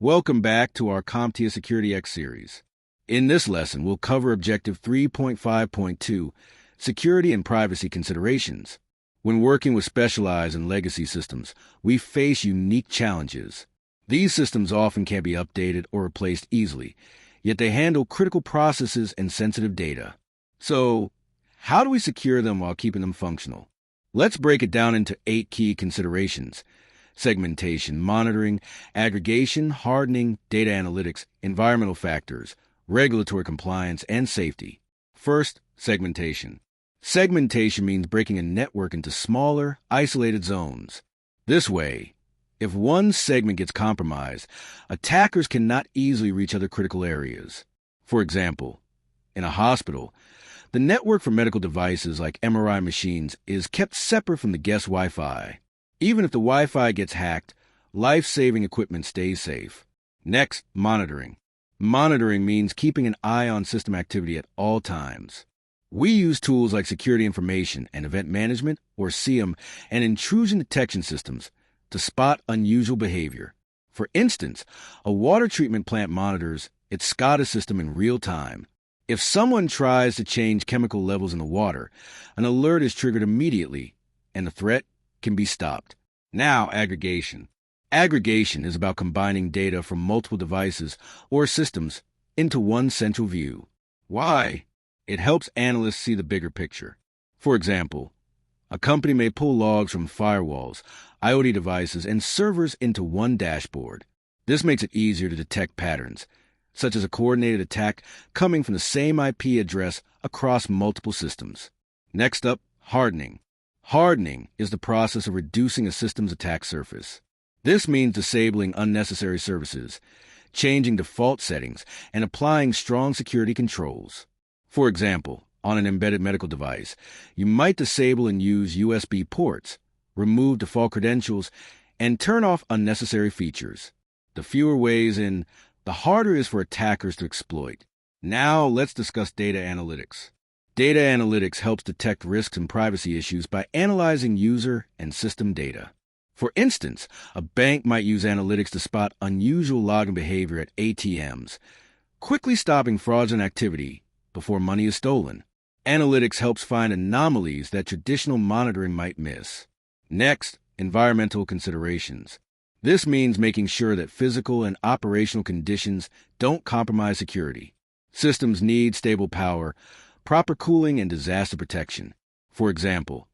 Welcome back to our CompTIA SecurityX series. In this lesson, we'll cover Objective 3.5.2, Security and Privacy Considerations. When working with specialized and legacy systems, we face unique challenges. These systems often can't be updated or replaced easily, yet they handle critical processes and sensitive data. So, how do we secure them while keeping them functional? Let's break it down into 8 key considerations: segmentation, monitoring, aggregation, hardening, data analytics, environmental factors, regulatory compliance, and safety. First, segmentation. Segmentation means breaking a network into smaller, isolated zones. This way, if one segment gets compromised, attackers cannot easily reach other critical areas. For example, in a hospital, the network for medical devices like MRI machines is kept separate from the guest Wi-Fi. Even if the Wi-Fi gets hacked, life-saving equipment stays safe. Next, monitoring. Monitoring means keeping an eye on system activity at all times. We use tools like security information and event management, or SIEM, and intrusion detection systems to spot unusual behavior. For instance, a water treatment plant monitors its SCADA system in real time. If someone tries to change chemical levels in the water, an alert is triggered immediately, and the threat can be stopped. Now, aggregation. Aggregation is about combining data from multiple devices or systems into one central view. Why? It helps analysts see the bigger picture. For example, a company may pull logs from firewalls, IoT devices, and servers into one dashboard. This makes it easier to detect patterns, such as a coordinated attack coming from the same IP address across multiple systems. Next up, hardening. Hardening is the process of reducing a system's attack surface. This means disabling unnecessary services, changing default settings, and applying strong security controls. For example, on an embedded medical device, you might disable and use USB ports, remove default credentials, and turn off unnecessary features. The fewer ways in, the harder it is for attackers to exploit. Now, let's discuss data analytics. Data analytics helps detect risks and privacy issues by analyzing user and system data. For instance, a bank might use analytics to spot unusual login behavior at ATMs, quickly stopping fraudulent activity before money is stolen. Analytics helps find anomalies that traditional monitoring might miss. Next, environmental considerations. This means making sure that physical and operational conditions don't compromise security. Systems need stable power, proper cooling, and disaster protection. For example,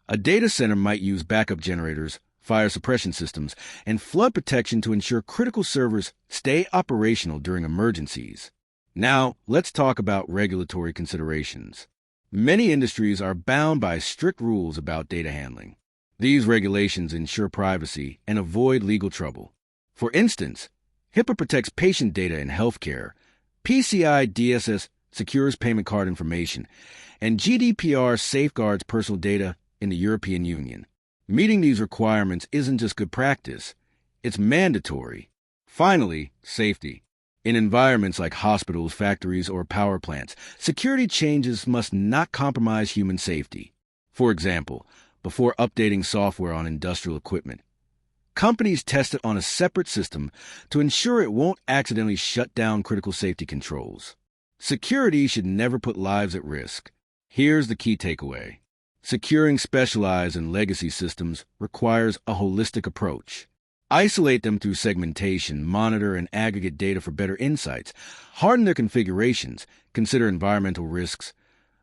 a data center might use backup generators, fire suppression systems, and flood protection to ensure critical servers stay operational during emergencies. Now, let's talk about regulatory considerations. Many industries are bound by strict rules about data handling. These regulations ensure privacy and avoid legal trouble. For instance, HIPAA protects patient data in healthcare, PCI DSS secures payment card information, and GDPR safeguards personal data in the European Union. Meeting these requirements isn't just good practice, it's mandatory. Finally, safety. In environments like hospitals, factories, or power plants, security changes must not compromise human safety. For example, before updating software on industrial equipment, companies test it on a separate system to ensure it won't accidentally shut down critical safety controls. Security should never put lives at risk. Here's the key takeaway. Securing specialized and legacy systems requires a holistic approach. Isolate them through segmentation, monitor and aggregate data for better insights, harden their configurations, consider environmental risks,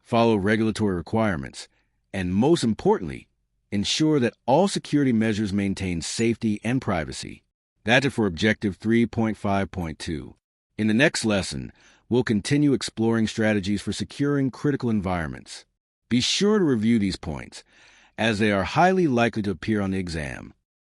follow regulatory requirements, and most importantly, ensure that all security measures maintain safety and privacy. That's it for Objective 3.5.2. In the next lesson, we'll continue exploring strategies for securing critical environments. Be sure to review these points, as they are highly likely to appear on the exam.